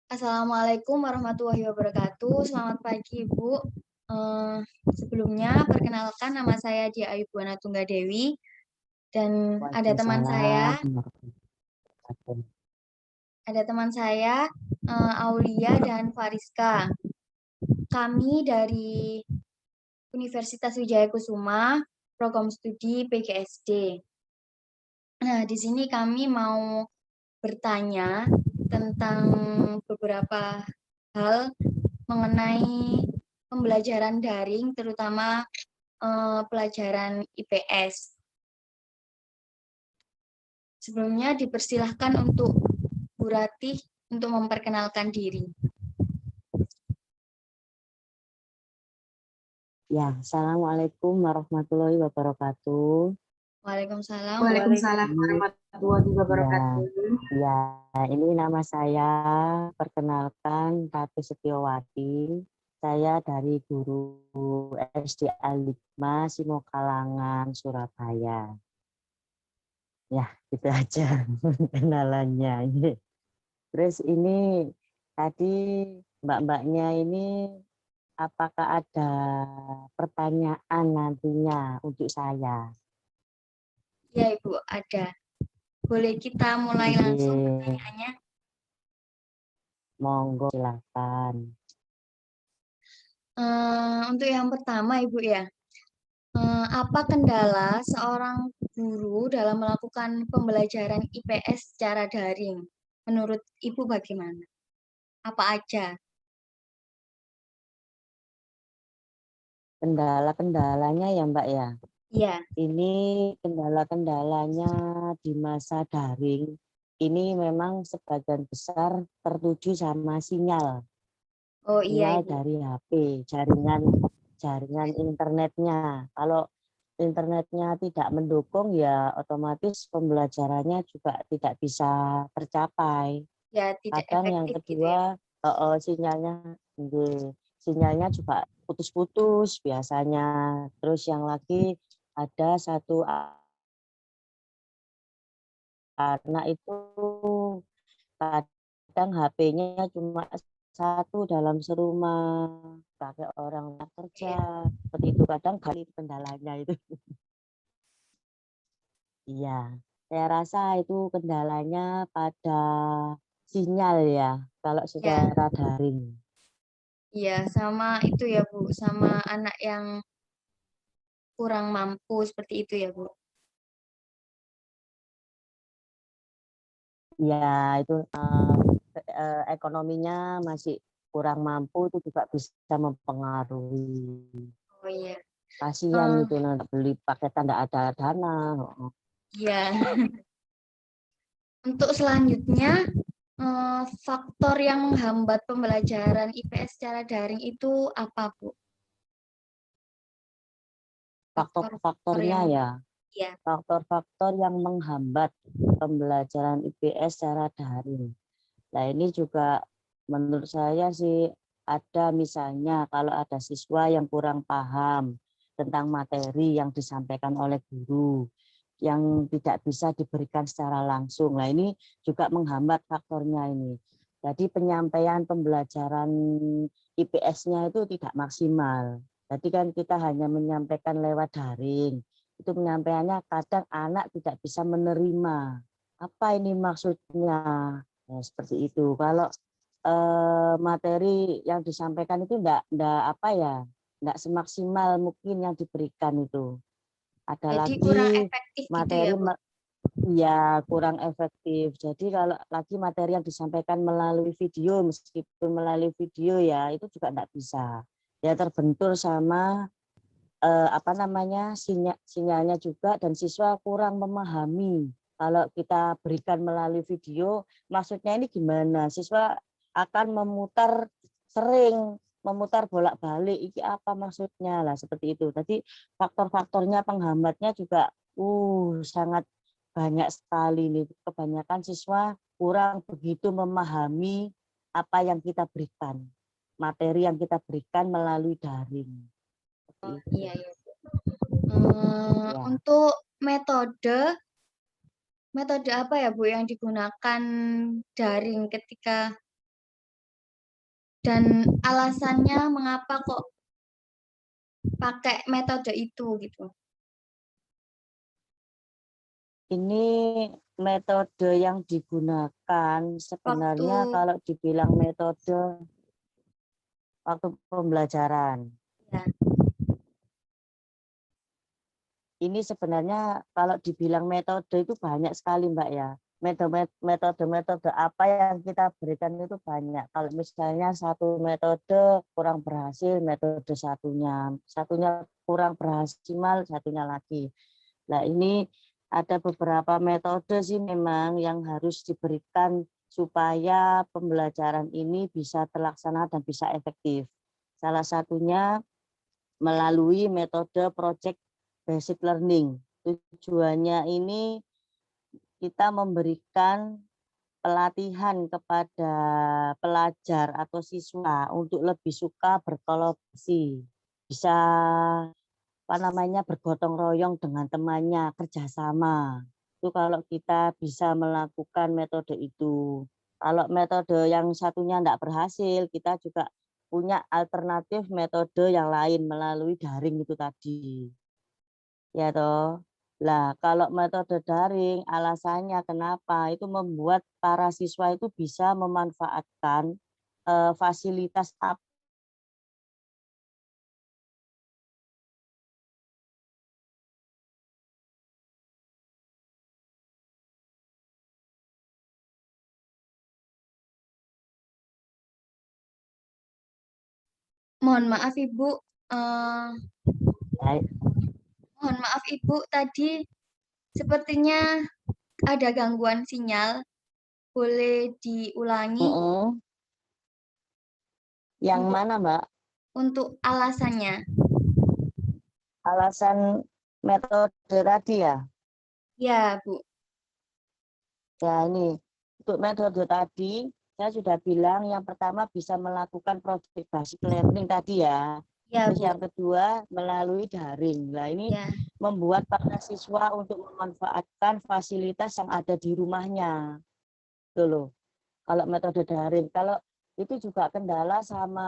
Assalamualaikum warahmatullahi wabarakatuh. Selamat pagi, Ibu. Sebelumnya, perkenalkan nama saya Dia Ayubuana Tunggadewi dan ada teman saya, Waalaikumsalam warahmatullahi wabarakatuh. Aulia dan Fariska. Kami dari Universitas Wijaya Kusuma, program studi PGSD. Nah, di sini kami mau bertanya tentang beberapa hal mengenai pembelajaran daring, terutama pelajaran IPS. Sebelumnya dipersilahkan untuk Bu Ratih untuk memperkenalkan diri. Ya, Assalamualaikum warahmatullahi wabarakatuh. Waalaikumsalam. Waalaikumsalam Ini, warahmatullahi ya, wabarakatuh. ya, ini nama saya, perkenalkan Ratu Setiawati. Saya dari guru SD Al-Hikmah Simokalangan, Surabaya. Ya, gitu aja kenalannya. Terus ini tadi mbak-mbaknya ini apakah ada pertanyaan nantinya untuk saya? Ya, Ibu, ada. Boleh kita mulai langsung Oke, pertanyaannya? monggo silakan. Untuk yang pertama, Ibu ya, apa kendala seorang guru dalam melakukan pembelajaran IPS secara daring? Menurut Ibu bagaimana? Apa aja? Kendala-kendalanya ya Mbak ya. Iya. Ini kendala-kendalanya di masa daring. Ini memang sebagian besar tertuju sama sinyal. Oh iya, Sinyal Ibu. dari HP, jaringan internetnya. Kalau internetnya tidak mendukung ya otomatis pembelajarannya juga tidak bisa tercapai. Ya, tidak Kadang yang efektif gitu ya. kedua sinyalnya juga putus-putus biasanya. Terus yang lagi ada satu anak itu kadang HP-nya cuma satu dalam serumah, pakai orang Iya. kerja seperti itu. Kadang kali kendalanya itu. Iya, saya rasa itu kendalanya pada sinyal ya, kalau Ya, secara daring. iya, sama itu ya, Bu, sama anak yang kurang mampu seperti itu ya, Bu. Ya, itu ekonominya masih kurang mampu itu juga bisa mempengaruhi. Oh iya. Kasihan Eh, itu nanti beli paket tidak ada dana. iya. Untuk selanjutnya, faktor yang menghambat pembelajaran IPS secara daring itu apa, Bu? Faktor-faktor Faktor-faktornya yang ya, ya. faktor-faktor yang menghambat pembelajaran IPS secara daring. Nah ini juga menurut saya sih ada misalnya kalau ada siswa yang kurang paham tentang materi yang disampaikan oleh guru yang tidak bisa diberikan secara langsung. Nah ini juga menghambat faktornya ini. Jadi penyampaian pembelajaran IPS-nya itu tidak maksimal. Jadi kan kita hanya menyampaikan lewat daring. Itu penyampaiannya kadang anak tidak bisa menerima. Apa ini maksudnya? Ya, seperti itu. Kalau materi yang disampaikan itu enggak semaksimal mungkin yang diberikan itu. Ada Jadi kurang lagi efektif gitu ya, materi Bu? ya kurang efektif. Jadi kalau lagi materi yang disampaikan melalui video, meskipun melalui video ya itu juga enggak bisa. Ya terbentur sama sinyalnya juga dan siswa kurang memahami. Kalau kita berikan melalui video, maksudnya ini gimana? Siswa akan memutar bolak-balik. Ini apa maksudnya lah seperti itu. Jadi faktor-faktornya penghambatnya juga sangat banyak sekali nih. Kebanyakan siswa kurang begitu memahami apa yang kita berikan, materi yang kita berikan melalui daring. Seperti Oh itu. iya ya. Ya. Untuk metode metode apa ya, Bu, yang digunakan daring ketika dan alasannya mengapa kok pakai metode itu gitu. Ini metode yang digunakan Waktu sebenarnya kalau dibilang metode waktu pembelajaran. ya, Ini sebenarnya kalau dibilang metode itu banyak sekali Mbak ya. Metode-metode apa yang kita berikan itu banyak. Kalau misalnya satu metode kurang berhasil, metode satunya kurang berhasil, satunya lagi. Nah ini ada beberapa metode sih memang yang harus diberikan supaya pembelajaran ini bisa terlaksana dan bisa efektif. Salah satunya melalui metode project basic learning. Tujuannya ini kita memberikan pelatihan kepada pelajar atau siswa untuk lebih suka berkolaborasi, bisa bergotong royong dengan temannya, kerjasama. Itu kalau kita bisa melakukan metode itu. Kalau metode yang satunya tidak berhasil, kita juga punya alternatif metode yang lain melalui daring itu tadi. Ya toh. Lah, kalau metode daring alasannya kenapa? Itu membuat para siswa itu bisa memanfaatkan fasilitas mohon maaf Ibu, eh, apa. mohon maaf Ibu tadi sepertinya ada gangguan sinyal. Boleh diulangi Yang untuk mana, Mbak? alasannya? Alasan metode tadi ya? Ya, Bu. Ya ini, untuk metode tadi, saya sudah bilang yang pertama bisa melakukan project basic learning tadi ya. Ya, Terus Bu. yang kedua melalui daring. Nah ini Ya. membuat para siswa untuk memanfaatkan fasilitas yang ada di rumahnya. Tuh loh. Kalau metode daring, kalau itu juga kendala sama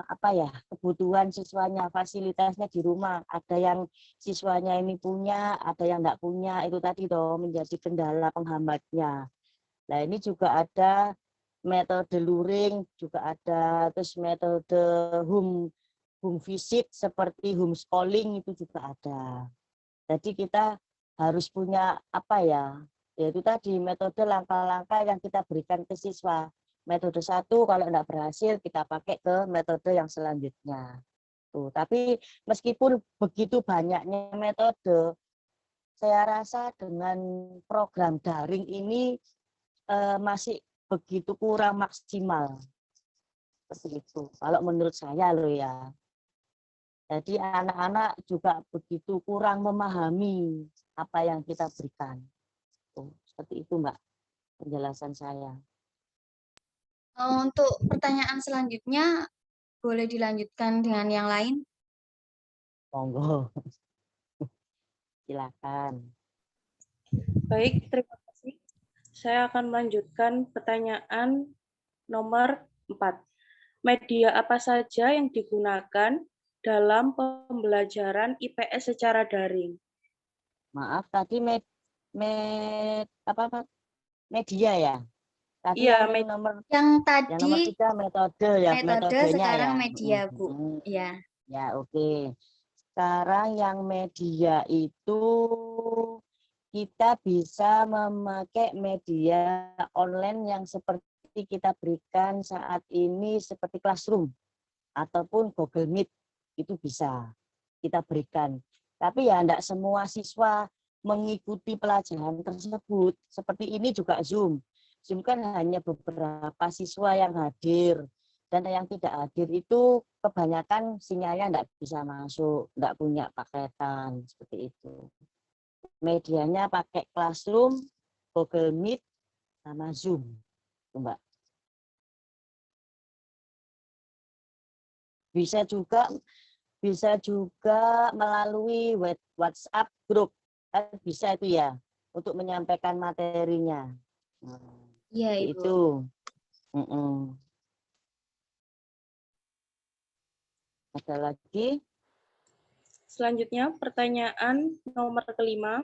apa ya, kebutuhan siswanya, fasilitasnya di rumah. Ada yang siswanya ini punya, ada yang enggak punya, itu tadi toh menjadi kendala penghambatnya. Nah ini juga ada metode luring, juga ada, terus metode home visit seperti homeschooling itu juga ada. Jadi kita harus punya apa ya, yaitu tadi metode langkah-langkah yang kita berikan ke siswa. Metode satu kalau tidak berhasil kita pakai ke metode yang selanjutnya. Tuh, tapi meskipun begitu banyaknya metode, saya rasa dengan program daring ini masih begitu kurang maksimal. Seperti itu. Kalau menurut saya loh ya. Jadi anak-anak juga begitu kurang memahami apa yang kita berikan. Seperti itu Mbak penjelasan saya. Untuk pertanyaan selanjutnya, boleh dilanjutkan dengan yang lain? Monggo, silakan. Baik, terima kasih. Saya akan melanjutkan pertanyaan nomor 4. Media apa saja yang digunakan dalam pembelajaran IPS secara daring? Maaf tadi media ya. Tadi Iya, yang nomor Yang nomor tadi 3 metode ya, metode, metodenya sekarang ya. media, Bu. Ya. Ya oke. Sekarang yang media itu kita bisa memakai media online yang seperti kita berikan saat ini seperti Classroom ataupun Google Meet, itu bisa kita berikan. Tapi ya tidak semua siswa mengikuti pelajaran tersebut. Seperti ini juga Zoom. Zoom kan hanya beberapa siswa yang hadir. Dan yang tidak hadir itu kebanyakan sinyalnya tidak bisa masuk, tidak punya paketan, seperti itu. Medianya pakai Classroom, Google Meet, sama Zoom. Mbak. Bisa juga melalui WhatsApp group, kan bisa itu ya, untuk menyampaikan materinya. Iya, Ibu. Itu. Ada lagi? Selanjutnya, pertanyaan nomor kelima.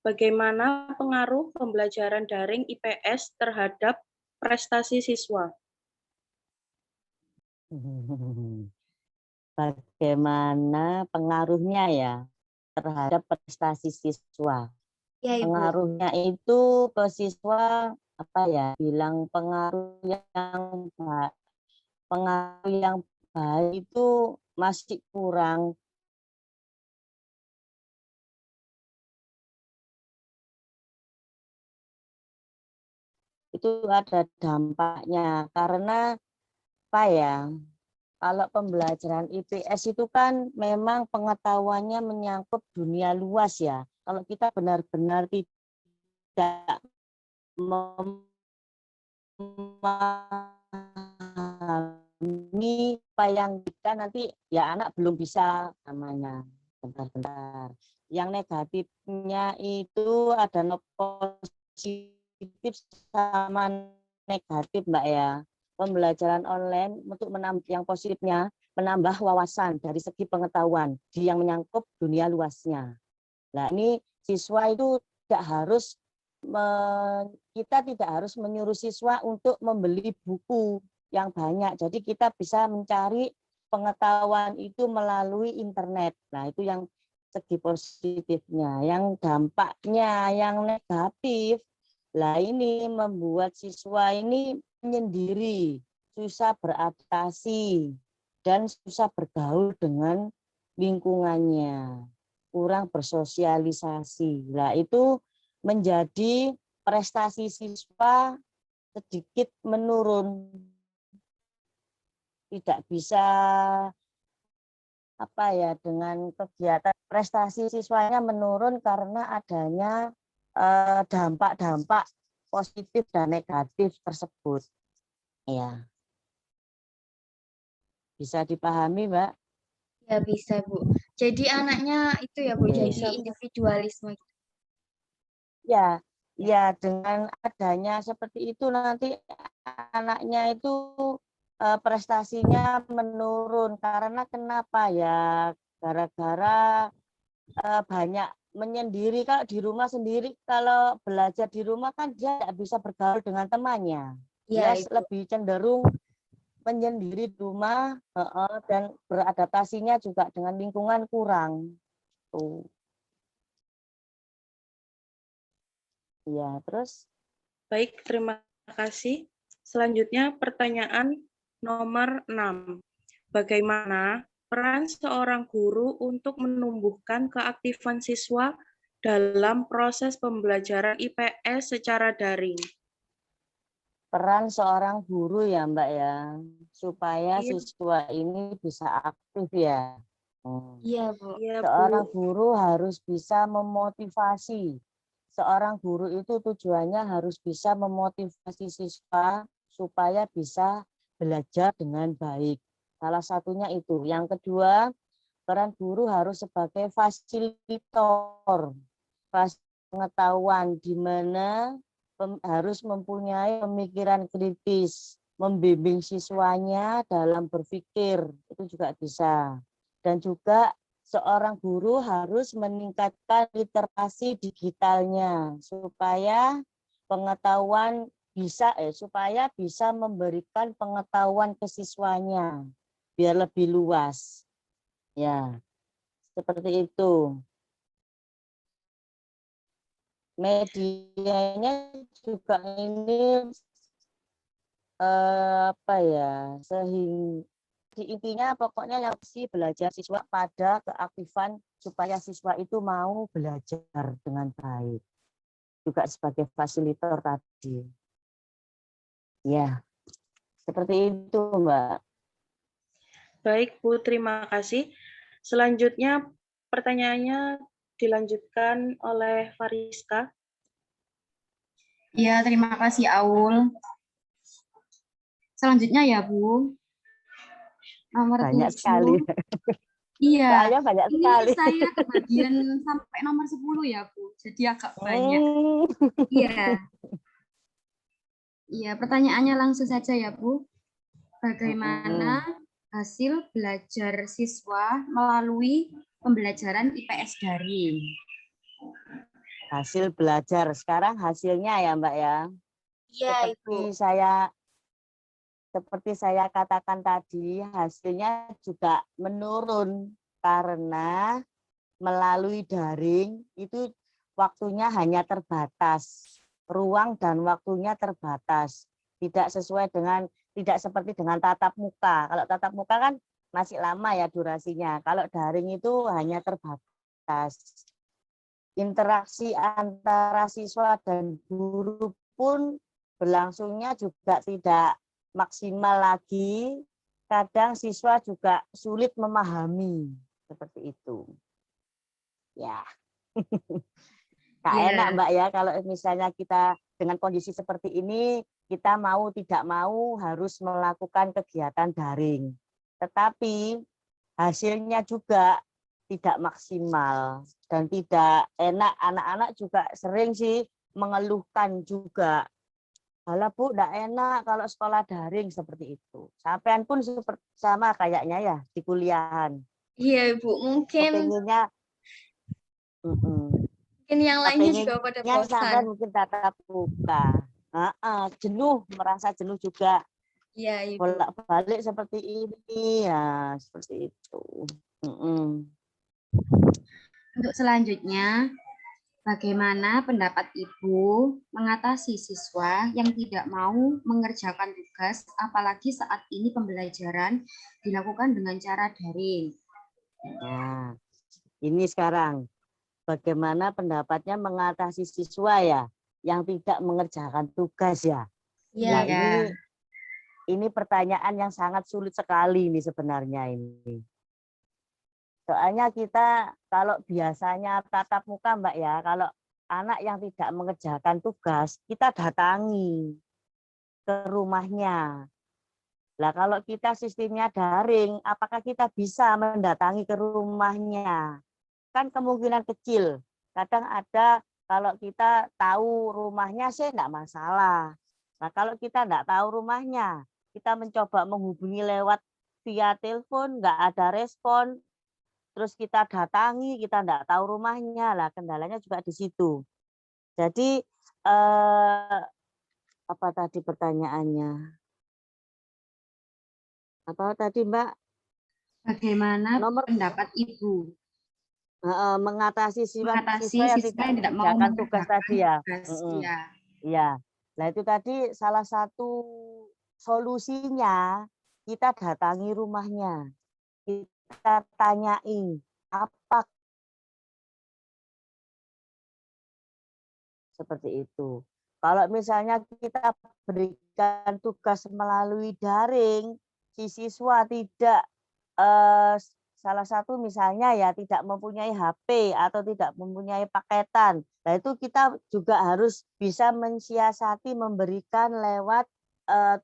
Bagaimana pengaruh pembelajaran daring IPS terhadap prestasi siswa? Bagaimana pengaruhnya ya terhadap prestasi siswa? Ya, Ibu. Pengaruhnya itu ke siswa apa ya? Bilang pengaruh yang baik itu masih kurang. Itu ada dampaknya karena apa ya? Kalau pembelajaran IPS itu kan memang pengetahuannya menyangkut dunia luas ya. Kalau kita benar-benar tidak memahami apa yang kita nanti ya anak belum bisa namanya. Bentar-bentar. Yang negatifnya itu ada positif sama negatif Mbak ya. Pembelajaran online untuk yang positifnya menambah wawasan dari segi pengetahuan yang menyangkut dunia luasnya. Nah ini siswa itu tidak harus kita tidak harus menyuruh siswa untuk membeli buku yang banyak. Jadi kita bisa mencari pengetahuan itu melalui internet. Nah itu yang segi positifnya. Yang dampaknya yang negatif, lah ini membuat siswa ini menyendiri, susah beradaptasi, dan susah bergaul dengan lingkungannya, kurang bersosialisasi. Nah itu menjadi prestasi siswa sedikit menurun, tidak bisa apa ya dengan kegiatan prestasi siswanya menurun karena adanya dampak-dampak positif dan negatif tersebut. Ya, bisa dipahami, Mbak? Ya, bisa, Bu. Jadi anaknya itu ya, Bu, Oke. jadi individualisme. Ya, ya dengan adanya seperti itu nanti anaknya itu prestasinya menurun karena kenapa ya? Gara-gara banyak menyendiri. Kalau di rumah sendiri, kalau belajar di rumah kan dia tidak bisa bergaul dengan temannya. Ya, Dia Ibu. lebih cenderung menyendiri di rumah dan beradaptasinya juga dengan lingkungan kurang. Tuh. Ya, terus Baik, terima kasih. Selanjutnya, pertanyaan nomor 6. Bagaimana peran seorang guru untuk menumbuhkan keaktifan siswa dalam proses pembelajaran IPS secara daring? peran seorang guru ya Mbak ya, supaya Iya, siswa ini bisa aktif ya. Iya, Bu. iya, Seorang Bu. guru harus bisa memotivasi. Seorang guru itu tujuannya harus bisa memotivasi siswa supaya bisa belajar dengan baik. Salah satunya itu. Yang kedua, peran guru harus sebagai fasilitator, pengetahuan di mana harus mempunyai pemikiran kritis, membimbing siswanya dalam berpikir, itu juga bisa. Dan juga seorang guru harus meningkatkan literasi digitalnya supaya pengetahuan supaya bisa memberikan pengetahuan ke siswanya biar lebih luas. Ya, seperti itu. Medianya juga ini apa ya, sehingga intinya pokoknya yang sih belajar siswa pada keaktifan supaya siswa itu mau belajar dengan baik. Juga sebagai fasilitator tadi. Ya, seperti itu, Mbak. Baik, Bu, terima kasih. Selanjutnya, pertanyaannya dilanjutkan oleh Fariska. Iya, terima kasih Aul. Selanjutnya ya, Bu. Nomor Banyak 7. sekali. Iya, Soalnya banyak ini sekali. saya kebagian sampai nomor 10 ya, Bu. Jadi agak banyak. Iya. Iya, pertanyaannya langsung saja ya, Bu. Bagaimana hasil belajar siswa melalui pembelajaran IPS daring. Hasil belajar. Sekarang hasilnya ya Mbak ya. Iya, Ibu. Seperti saya katakan tadi, hasilnya juga menurun karena melalui daring itu waktunya hanya terbatas. Ruang dan waktunya terbatas. Tidak seperti dengan tatap muka. Kalau tatap muka kan masih lama ya durasinya. Kalau daring itu hanya terbatas. Interaksi antara siswa dan guru pun berlangsungnya juga tidak maksimal lagi. Kadang siswa juga sulit memahami seperti itu. Ya, tak enak Mbak ya kalau misalnya kita dengan kondisi seperti ini, kita mau tidak mau harus melakukan kegiatan daring. Tetapi hasilnya juga tidak maksimal dan tidak enak. Anak-anak juga sering sih mengeluhkan juga. Halah Bu, tidak enak kalau sekolah daring seperti itu. Sampean pun sama kayaknya ya di kuliahan. Iya, Ibu. Mungkin Kepinginnya, yang lainnya juga pada kepinginnya sampean bosan. mungkin tatap muka. Jenuh, merasa jenuh juga. Iya, Ibu. Bolak-balik seperti ini ya, seperti itu. Untuk selanjutnya, bagaimana pendapat Ibu mengatasi siswa yang tidak mau mengerjakan tugas, apalagi saat ini pembelajaran dilakukan dengan cara daring? Nah, ini sekarang bagaimana pendapatnya mengatasi siswa ya yang tidak mengerjakan tugas ya. Iya, Nah, ini pertanyaan yang sangat sulit sekali ini sebenarnya ini. Soalnya kita kalau biasanya tatap muka Mbak ya, kalau anak yang tidak mengerjakan tugas, kita datangi ke rumahnya. Lah kalau kita sistemnya daring, apakah kita bisa mendatangi ke rumahnya? Kan kemungkinan kecil. Kadang ada kalau kita tahu rumahnya sih enggak masalah. Nah kalau kita enggak tahu rumahnya, kita mencoba menghubungi lewat via telepon, enggak ada respon, terus kita datangi, kita enggak tahu rumahnya, lah kendalanya juga di situ. Jadi apa tadi pertanyaannya? Apa tadi Mbak? Bagaimana Nomor pendapat Ibu mengatasi siswa mengatasi yang siswa tidak yang tidak mau mengerjakan tugas mengerjakan tadi ya. tugas? Ya. Iya. Nah itu tadi salah satu solusinya kita datangi rumahnya. Kita tanyai apa seperti itu. Kalau misalnya kita berikan tugas melalui daring, si siswa tidak salah satu misalnya ya tidak mempunyai HP atau tidak mempunyai paketan. Nah itu kita juga harus bisa mensiasati memberikan lewat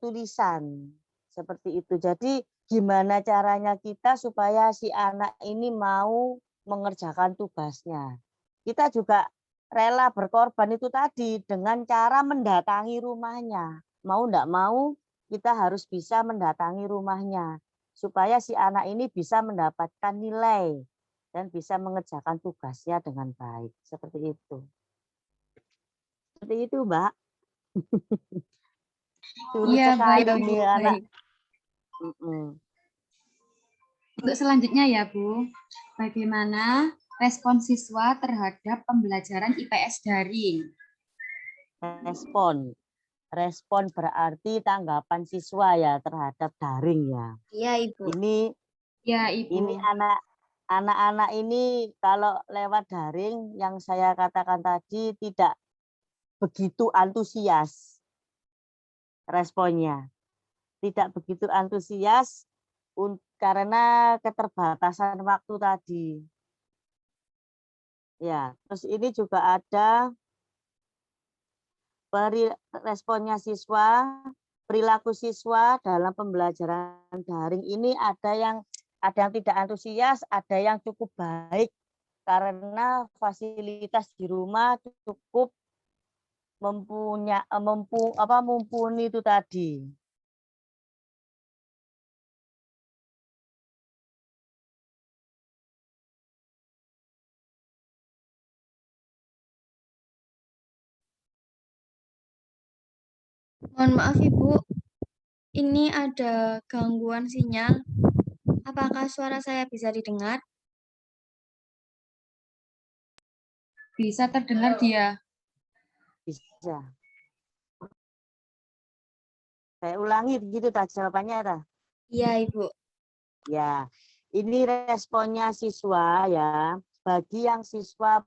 tulisan seperti itu. Jadi gimana caranya kita supaya si anak ini mau mengerjakan tugasnya. Kita juga rela berkorban itu tadi dengan cara mendatangi rumahnya. Mau enggak mau kita harus bisa mendatangi rumahnya supaya si anak ini bisa mendapatkan nilai dan bisa mengerjakan tugasnya dengan baik. Seperti itu. Seperti itu, Mbak. Sulit Iya, baik, sekali Bu. nih anak. Baik. Untuk selanjutnya ya, Bu. Bagaimana respon siswa terhadap pembelajaran IPS daring? Respon berarti tanggapan siswa ya terhadap daring ya. Iya, Ibu. Ini anak-anak ini kalau lewat daring yang saya katakan tadi tidak begitu antusias responnya. Tidak begitu antusias karena keterbatasan waktu tadi. Ya, terus ini juga ada responnya siswa, perilaku siswa dalam pembelajaran daring ini ada yang tidak antusias, ada yang cukup baik karena fasilitas di rumah cukup mumpuni itu tadi. Mohon maaf Ibu, ini ada gangguan sinyal. Apakah suara saya bisa didengar? Bisa terdengar dia. Bisa. Saya ulangi gitu tak jawabannya ta? Iya Ibu. Ya, ini responnya siswa ya. Bagi yang siswa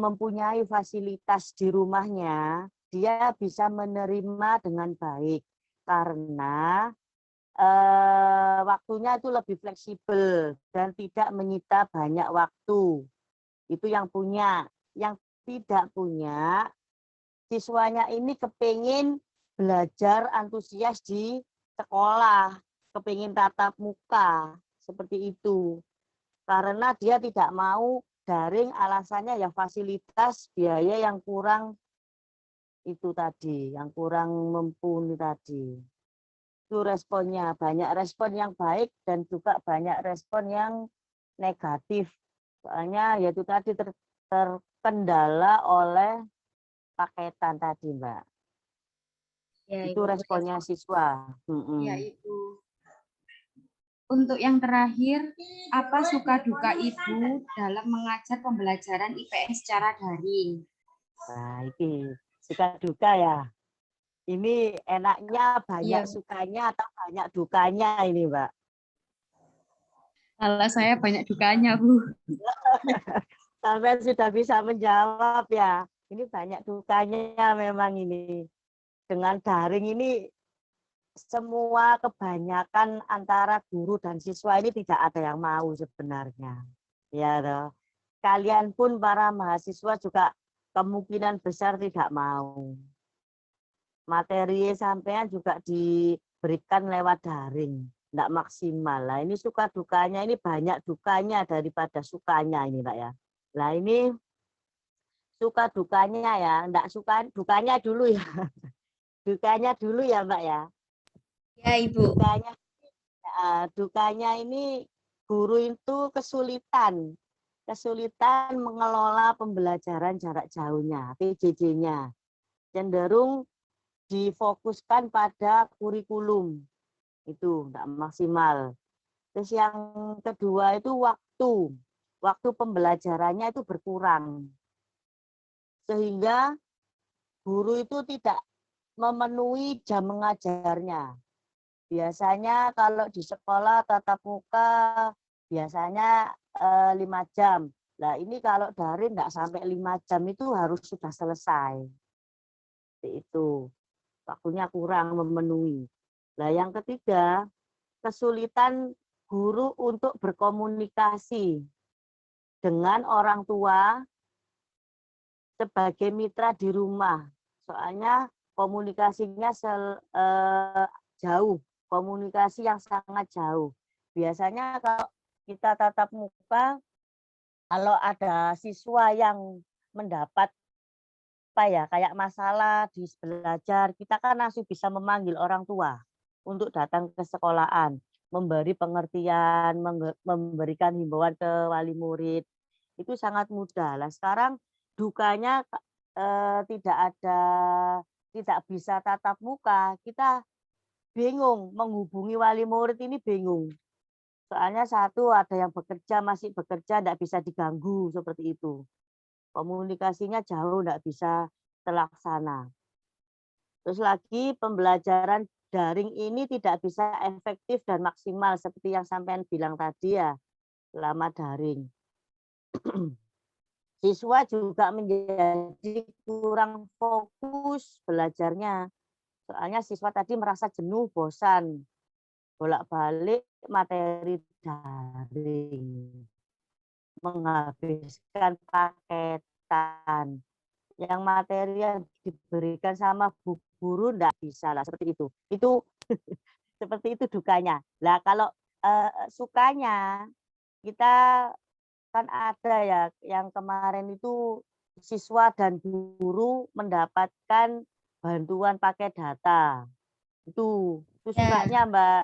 mempunyai fasilitas di rumahnya, dia bisa menerima dengan baik karena waktunya itu lebih fleksibel dan tidak menyita banyak waktu. Itu yang punya. Yang tidak punya, siswanya ini kepingin belajar antusias di sekolah, kepingin tatap muka, seperti itu. Karena dia tidak mau daring, alasannya ya fasilitas biaya yang kurang itu tadi, yang kurang mumpuni tadi. Itu responnya, banyak respon yang baik dan juga banyak respon yang negatif. Soalnya yaitu tadi terkendala oleh paketan tadi, Mbak. Ya Itu Ibu. responnya siswa. Ya, Ibu. Untuk yang terakhir, apa suka duka Ibu dalam mengajar pembelajaran IPS secara daring? Nah, ini suka duka ya. Ini enaknya banyak Iya. sukanya atau banyak dukanya ini, Mbak? Kalau saya banyak dukanya, Bu. Sampai sudah bisa menjawab ya. Ini banyak dukanya memang ini. Dengan daring ini semua kebanyakan antara guru dan siswa ini tidak ada yang mau sebenarnya. Ya, toh. Kalian pun para mahasiswa juga kemungkinan besar tidak mau. Materi sampean juga diberikan lewat daring, tidak maksimal. Lah ini suka dukanya, ini banyak dukanya daripada sukanya ini, Mbak ya. Lah ini suka dukanya ya, enggak suka dukanya dulu ya. Dukanya dulu ya, Mbak ya. Ya Ibu. Dukanya ini guru itu kesulitan mengelola pembelajaran jarak jauhnya, PJJ-nya. Cenderung difokuskan pada kurikulum. Itu enggak maksimal. Terus yang kedua itu waktu pembelajarannya itu berkurang. Sehingga guru itu tidak memenuhi jam mengajarnya. Biasanya kalau di sekolah tatap muka biasanya 5 jam. Nah ini kalau daring nggak sampai 5 jam itu harus sudah selesai. Itu waktunya kurang memenuhi. Nah yang ketiga, kesulitan guru untuk berkomunikasi dengan orang tua sebagai mitra di rumah. Soalnya komunikasinya jauh, komunikasi yang sangat jauh. Biasanya kalau kita tatap muka, kalau ada siswa yang mendapat kayak masalah di belajar, kita kan langsung bisa memanggil orang tua untuk datang ke sekolahan, memberi pengertian, memberikan himbauan ke wali murid. Itu sangat mudah. Lah sekarang dukanya tidak bisa tatap muka. Kita bingung menghubungi wali murid ini bingung. Soalnya satu ada yang bekerja, masih bekerja, tidak bisa diganggu seperti itu. Komunikasinya jauh, tidak bisa terlaksana. Terus lagi pembelajaran daring ini tidak bisa efektif dan maksimal seperti yang sampean bilang tadi ya, selama daring. Siswa juga menjadi kurang fokus belajarnya. Soalnya siswa tadi merasa jenuh, bosan, bolak-balik materi daring, menghabiskan paketan. Yang materi yang diberikan sama bu guru enggak bisa lah seperti itu. Itu seperti itu dukanya. Lah kalau sukanya kita kan ada ya yang kemarin itu siswa dan guru mendapatkan bantuan pakai data. Itu Ya. sukanya Mbak.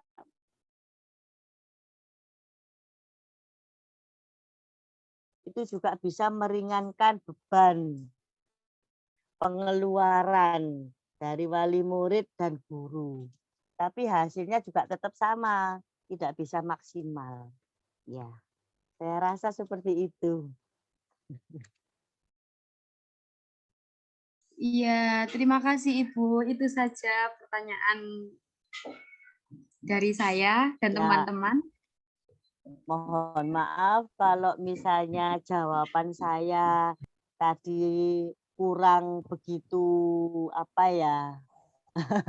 Itu juga bisa meringankan beban pengeluaran dari wali murid dan guru. Tapi hasilnya juga tetap sama, tidak bisa maksimal. Ya, saya rasa seperti itu. Iya, terima kasih Ibu. Itu saja pertanyaan dari saya dan Ya. teman-teman. Mohon maaf kalau misalnya jawaban saya tadi kurang begitu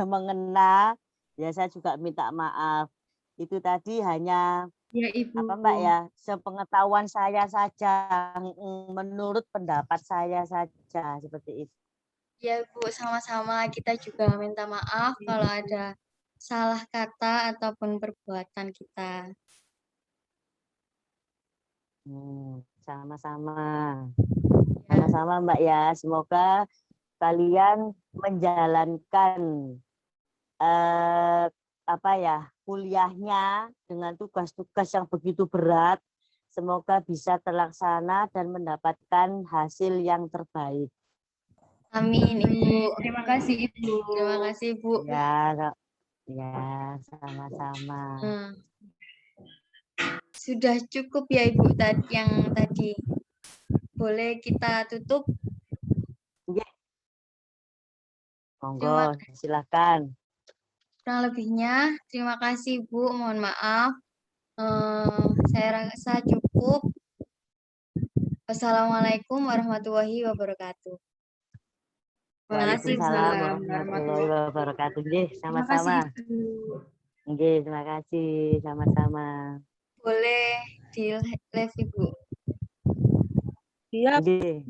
mengena, ya saya juga minta maaf. Itu tadi hanya Ya Ibu. Mbak ya, sepengetahuan saya saja, menurut pendapat saya saja seperti itu. Ya Bu, sama-sama kita juga minta maaf kalau ada salah kata ataupun perbuatan kita. Sama-sama. Ya, Sama-sama Mbak ya, semoga kalian menjalankan kuliahnya dengan tugas-tugas yang begitu berat. Semoga bisa terlaksana dan mendapatkan hasil yang terbaik. amin Ibu. Terima kasih Ibu. Terima kasih Bu. Ya, sama-sama. Sudah cukup ya Ibu yang tadi. Boleh kita tutup? Monggo, silakan. Kurang lebihnya, terima kasih Bu. Mohon maaf. Saya rasa cukup. Wassalamualaikum warahmatullahi wabarakatuh. Waalaikumsalam warahmatullahi wabarakatuh. Nggih, sama-sama. Nggih, terima kasih. Sama-sama. Boleh di live Ibu. Iya. Nggih.